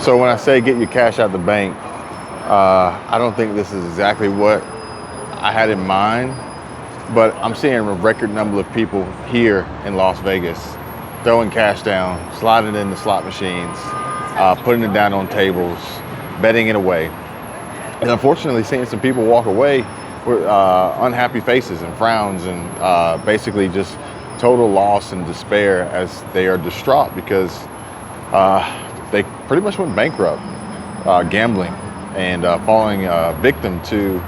So when I say get your cash out the bank, I don't think this is exactly what I had in mind, but I'm seeing a record number of people here in Las Vegas throwing cash down, sliding it in the slot machines, putting it down on tables, betting it away. And unfortunately, seeing some people walk away with unhappy faces and frowns and basically just total loss and despair as they are distraught because they pretty much went bankrupt, gambling and falling victim to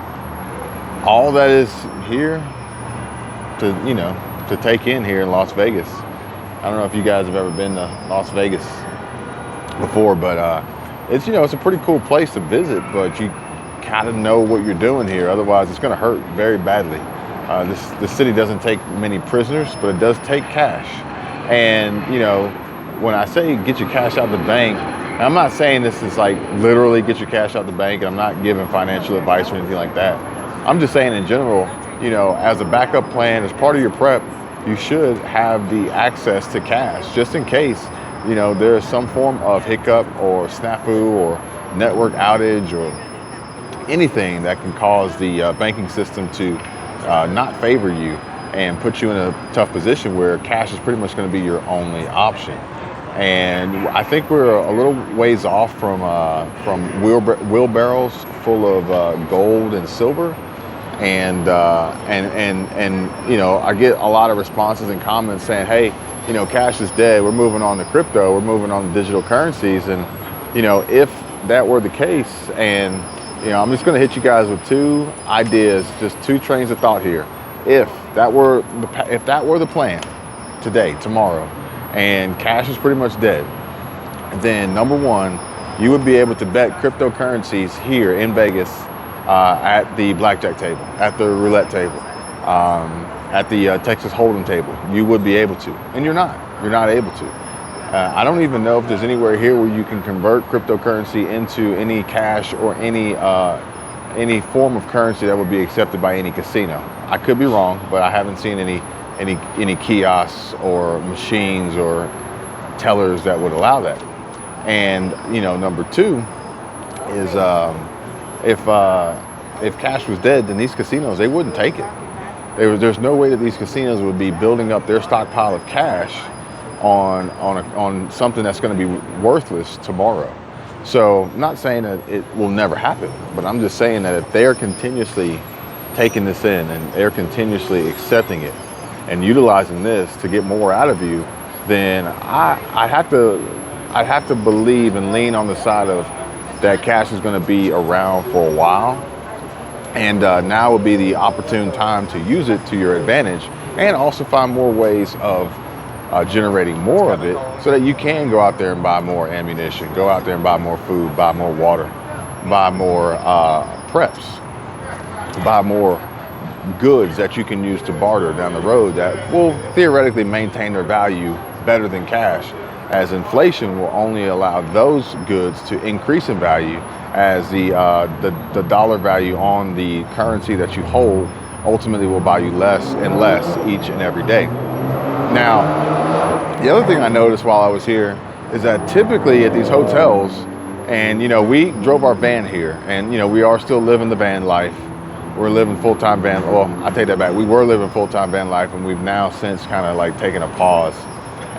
all that is here to take in here in Las Vegas. I don't know if you guys have ever been to Las Vegas before, but it's it's a pretty cool place to visit, but you kind of know what you're doing here. Otherwise, it's going to hurt very badly. This city doesn't take many prisoners, but it does take cash. And when I say get your cash out the bank, I'm not saying this is like literally get your cash out the bank. And I'm not giving financial advice or anything like that. I'm just saying in general, as a backup plan, as part of your prep, you should have the access to cash just in case there is some form of hiccup or snafu or network outage or anything that can cause the banking system to not favor you and put you in a tough position where cash is pretty much going to be your only option. And I think we're a little ways off from wheelbarrows full of gold and silver. And I get a lot of responses and comments saying, hey, cash is dead. We're moving on to crypto. We're moving on to digital currencies. And if that were the case, and I'm just going to hit you guys with two ideas, just two trains of thought here. If that were the plan today, tomorrow, and cash is pretty much dead, then number one, you would be able to bet cryptocurrencies here in Vegas at the blackjack table, at the roulette table, at the Texas Hold'em table. You would be able to, and you're not able to. I don't even know if there's anywhere here where you can convert cryptocurrency into any cash or any form of currency that would be accepted by any casino. I could be wrong, but I haven't seen any kiosks or machines or tellers that would allow that. And number two is if cash was dead, then these casinos, they wouldn't take it. There's no way that these casinos would be building up their stockpile of cash on something that's going to be worthless tomorrow. So I'm not saying that it will never happen, but I'm just saying that if they're continuously taking this in and they're continuously accepting it and utilizing this to get more out of you, then I have to believe and lean on the side of that cash is going to be around for a while, and now would be the opportune time to use it to your advantage and also find more ways of generating more of it so that you can go out there and buy more ammunition, go out there and buy more food, buy more water, buy more preps, buy more goods that you can use to barter down the road that will theoretically maintain their value better than cash, as inflation will only allow those goods to increase in value as the dollar value on the currency that you hold ultimately will buy you less and less each and every day. Now, the other thing I noticed while I was here is that typically at these hotels, and we drove our van here, and we are still living the van life. We're living full-time van. Well, I take that back. We were living full-time van life, and we've now since kind of like taken a pause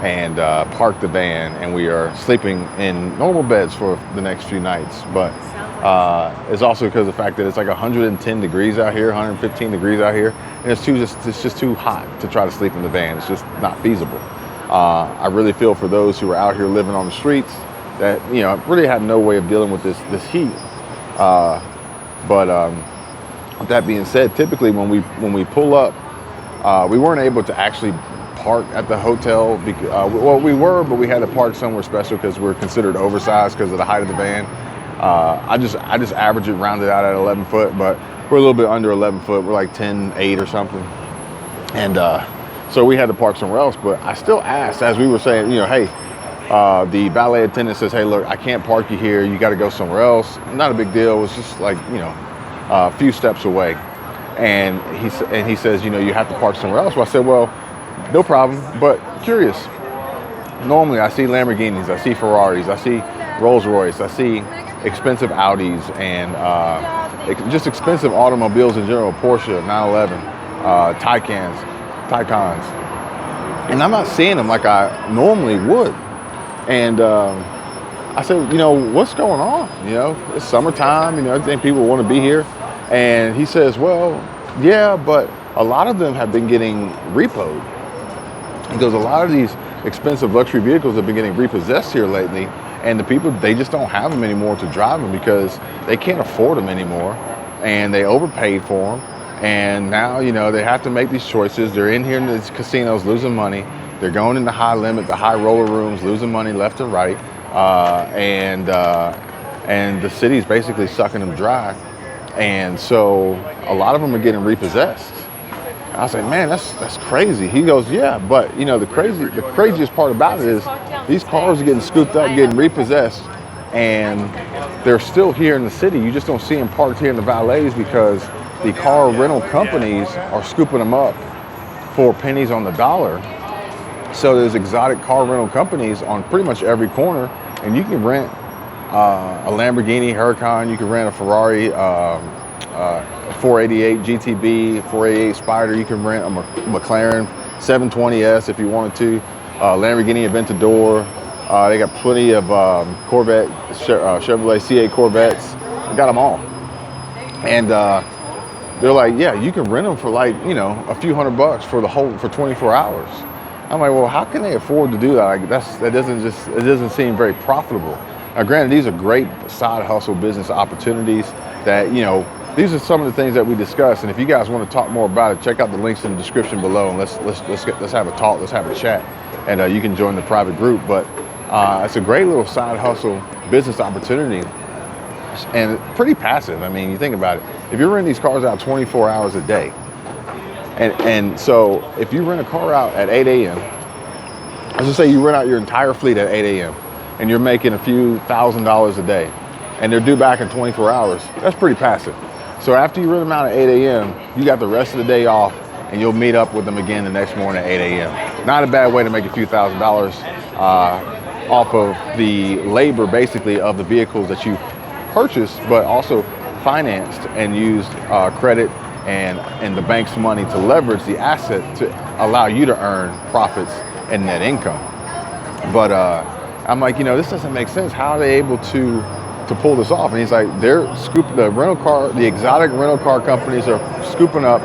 and parked the van, and we are sleeping in normal beds for the next few nights. But it's also because of the fact that it's like 110 degrees out here, 115 degrees out here, and it's just too hot to try to sleep in the van. It's just not feasible. I really feel for those who are out here living on the streets that really have no way of dealing with this heat. But with that being said, typically when we pull up, we weren't able to actually park at the hotel. Well, we were, but we had to park somewhere special because we're considered oversized because of the height of the van. I just average it, rounded out at 11 foot, but we're a little bit under 11 foot. We're like 10.8 or something. And so we had to park somewhere else, but I still asked, as we were saying, hey, the valet attendant says, hey, look, I can't park you here. You got to go somewhere else. Not a big deal. It was just like, a few steps away. And he says, you have to park somewhere else. Well, I said, well, no problem, but curious. Normally I see Lamborghinis, I see Ferraris, I see Rolls Royce. I see expensive Audis and just expensive automobiles in general. Porsche 911, Taycans, and I'm not seeing them like I normally would. And I said, you know, what's going on? You know, it's summertime. You know, I think people want to be here. And he says, well, yeah, but a lot of them have been getting repoed. He goes, a lot of these expensive luxury vehicles have been getting repossessed here lately, and the people, they just don't have them anymore to drive them because they can't afford them anymore, and they overpaid for them, and now, you know, they have to make these choices. They're in here in these casinos losing money. They're going in the high limit, the high roller rooms, losing money left and right, and the city's basically sucking them dry, and so a lot of them are getting repossessed. I was like, man, that's crazy. He goes, yeah, but you know, the craziest part about it is these cars are getting scooped up, getting repossessed, and they're still here in the city. You just don't see them parked here in the valets because the car rental companies are scooping them up for pennies on the dollar. So there's exotic car rental companies on pretty much every corner, and you can rent a Lamborghini Huracan, you can rent a Ferrari 488 GTB, 488 Spider. You can rent a McLaren 720S if you wanted to. Lamborghini Aventador. They got plenty of Corvette, Chevrolet C8 Corvettes. They got them all. And they're like, yeah, you can rent them for like, you know, a few $100 for 24 hours. I'm like, well, how can they afford to do that? Like, it doesn't seem very profitable. Now, granted, these are great side hustle business opportunities that, you know, these are some of the things that we discuss, and if you guys want to talk more about it, check out the links in the description below, and let's have a talk, let's have a chat, and you can join the private group. But it's a great little side hustle business opportunity, and pretty passive. I mean, you think about it. If you're renting these cars out 24 hours a day, and so if you rent a car out at 8 a.m., let's just say you rent out your entire fleet at 8 a.m., and you're making a few $1,000s a day, and they're due back in 24 hours, that's pretty passive. So after you rent them out at 8 a.m., you got the rest of the day off, and you'll meet up with them again the next morning at 8 a.m. Not a bad way to make a few $1,000s off of the labor, basically, of the vehicles that you purchased, but also financed and used credit and the bank's money to leverage the asset to allow you to earn profits and net income. But I'm like, you know, this doesn't make sense. How are they able to pull this off? And he's like, they're scooping the exotic rental car companies are scooping up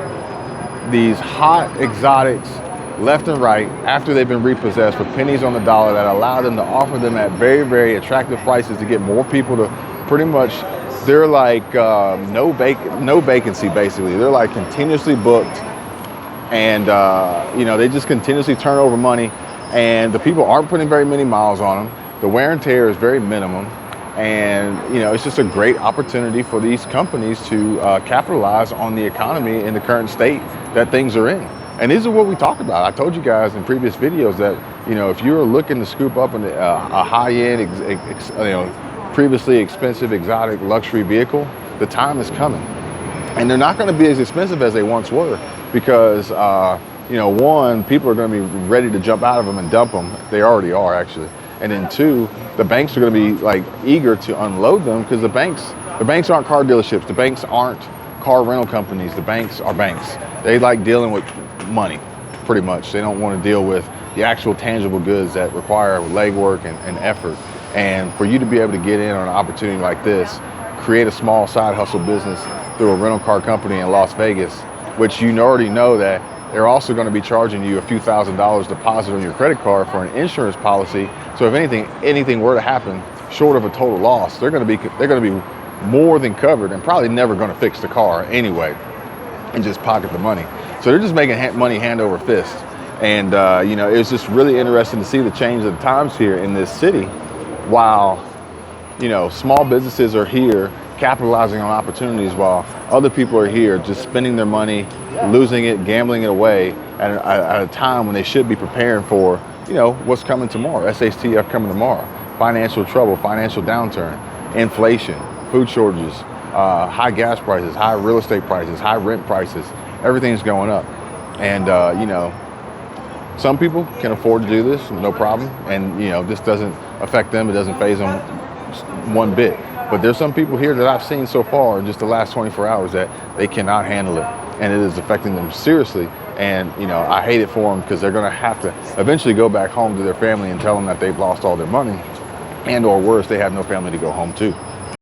these hot exotics left and right after they've been repossessed for pennies on the dollar that allow them to offer them at very, very attractive prices to get more people to pretty much, they're like no vacancy basically. They're like continuously booked, and you know, they just continuously turn over money, and the people aren't putting very many miles on them. The wear and tear is very minimum. And, you know, it's just a great opportunity for these companies to capitalize on the economy in the current state that things are in. And these are what we talked about. I told you guys in previous videos that, you know, if you're looking to scoop up a high-end, you know, previously expensive, exotic luxury vehicle, the time is coming. And they're not going to be as expensive as they once were because, you know, one, people are going to be ready to jump out of them and dump them. They already are, actually. And then two, the banks are going to be like eager to unload them because the banks aren't car dealerships. The banks aren't car rental companies. The banks are banks. They like dealing with money, pretty much. They don't want to deal with the actual tangible goods that require legwork and effort. And for you to be able to get in on an opportunity like this, create a small side hustle business through a rental car company in Las Vegas, which you already know that they're also going to be charging you a few $1,000s deposit on your credit card for an insurance policy. So if anything were to happen short of a total loss, they're going to be more than covered and probably never going to fix the car anyway and just pocket the money. So they're just making money hand over fist. And you know, it's just really interesting to see the change of the times here in this city, while, you know, small businesses are here capitalizing on opportunities while other people are here just spending their money, losing it, gambling it away at a time when they should be preparing for, you know, what's coming tomorrow, SHTF coming tomorrow, financial trouble, financial downturn, inflation, food shortages, high gas prices, high real estate prices, high rent prices, everything's going up. And, you know, some people can afford to do this, no problem. And, you know, this doesn't affect them. It doesn't faze them one bit. But there's some people here that I've seen so far in just the last 24 hours that they cannot handle it, and it is affecting them seriously. And I hate it for them, because they're going to have to eventually go back home to their family and tell them that they've lost all their money, and or worse, they have no family to go home to.